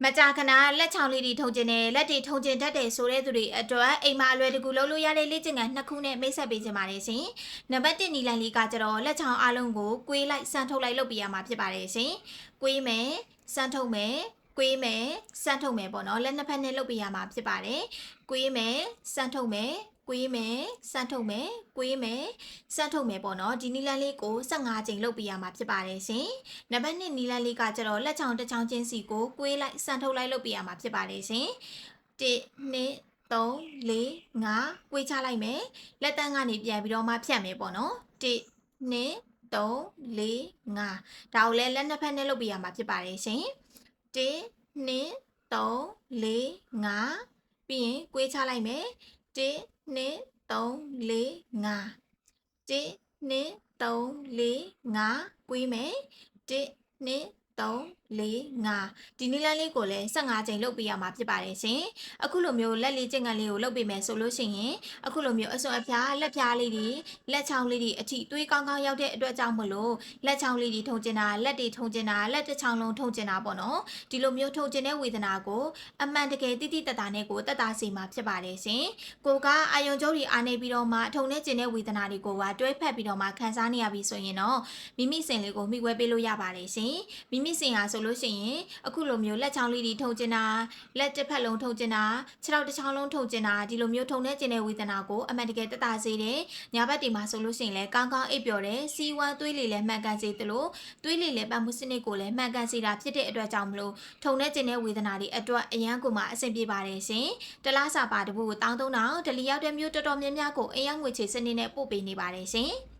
မကြာခဏလက်ချောင်းလေးတွေထုံကျင်တယ်လက်တွေထုံကျင်တတ်တယ်ဆိုတဲ့သူတွေအတွက်အိမ်မှာအလွယ်တကူလုပ်လို့ရတဲ့လေ့ကျင့်ခန်း2ခုနဲ့မိတ်ဆက်ပေးချင်ပါတယ်ရှင်။နံပါတ်1နီလန်လေးကကျတော့လက်ချောင်းအလုံးကိုကွေးလိုက်စမ်းထုတ်လိုက်လုပ်ပြရမှာဖြစ်ပါတယ်ရှင်။ကွေးမယ်စမ်းထုတ်မယ်ကွေးမယ်စမ်းထုတ်မယ်ပေါ့နော်လက်နှစ်ဖက်နဲ့လုပ်ပြရမှာဖြစ်ပါတယ်။ကွေးမယ်စမ်းထုတ်မယ်ကွေးမယ်စမ်းထုတ်မယ်ကွေးမယ်စမ်းထုတ်မယ်ပေါ့နော်ဒီနီလန်လေးကို15ချိန်လုပ်ပြရမှာဖြစ်ပါတယ်ရှင်နံပါတ်2နီလန်လေးကကျတော့လက်ချောင်းတစ်ချောင်းချင်းစီကိုကွေးလိုက်စမ်းထုတ်လိုက်လုပ်ပြရမှာဖြစ်ပါတယ်ရှင်1 2 3 4 5ကွေးချလိုက်မယ်လက်တန်းကနေပြန်ပြီးတော့မှဖြတ်မယ်ပေါ့နော်1 2 3 4 5ဒါကိုလည်းလက်နှစ်ဖက်နဲ့လုပ်ပြရမှာဖြစ်ပါတယ်ရှင်1 2 3 4 5ပြီးရင်ကွေးချလိုက်မယ်1 2 3 4 5 1 2 3 4 5ကွေးမယ်1 2 3 4 5ဒီနည်းလမ်းလေးကိုလည်း15ချိန်လုပ်ပေးရမှာဖြစ်ပါတယ်ရှင်အခုလိုမျိုးလက်လေးကျင့်ခန်းလေးကိုလုပ်ပေးမယ်ဆိုလို့ရှိရင်အခုလိုမျိုးအစွန်အဖျားလက်ဖျားလေးတွေလက်ချောင်းလေးတွေအထိတွေးကောင်းကောင်းရောက်တဲ့အတွက်ကြောင့်မလို့လက်ချောင်းလေးတွေထုံကျင်တာလက်တွေထုံကျင်တာလက်တစ်ချောင်းလုံးထုံကျင်တာပေါ့နော်ဒီလိုမျိုးထုံကျင်တဲ့ဝေဒနာကိုအမှန်တကယ်တိတိတတ်တာနဲ့ကိုတက်တာစီမှာဖြစ်ပါတယ်ရှင်ကိုကအာယုံကျုပ်တွေအားနေပြီးတော့မှထုံနေကျင်တဲ့ဝေဒနာတွေကိုကတွဲဖက်ပြီးတော့မှခံစားနေရပြီဆိုရင်တော့မိမိစင်လေးကိုမိခွဲပေးလို့ရပါတယ်ရှင်မိမိစင်ဟာဆိုလို့ရှိရင်အခုလိုမျိုးလက်ချောင်းလေးတွေထုံကျင်တာလက်တစ်ဖက်လုံးထုံကျင်တာခြေထောက်တစ်ချောင်းလုံးထုံကျင်တာဒီလိုမျိုးထုံနေကျင်တဲ့ဝေဒနာကိုအမှန်တကယ်တက်တာစေတယ်ညာဘက်တွေမှာဆိုလို့ရှိရင်လည်းကောင်းကောင်းအိပ်ပျော်တယ်စီးဝမ်းသွေးလေလည်းမှန်ကန်စေသလိုသွေးလေလည်းပတ်မှုစနစ်ကိုလည်းမှန်ကန်စေတာဖြစ်တဲ့အတွက်ကြောင့်မလို့ထုံနေကျင်တဲ့ဝေဒနာတွေအတွက်အရန်ကိုမှအဆင်ပြေပါတယ်ရှင်တလားစာပါတပူကို13000ဒလီရောက်တဲ့မျိုးတော်တော်များများကိုအင်ရောက်ငွေချေစနစ်နဲ့ပို့ပေးနေပါတယ်ရှင်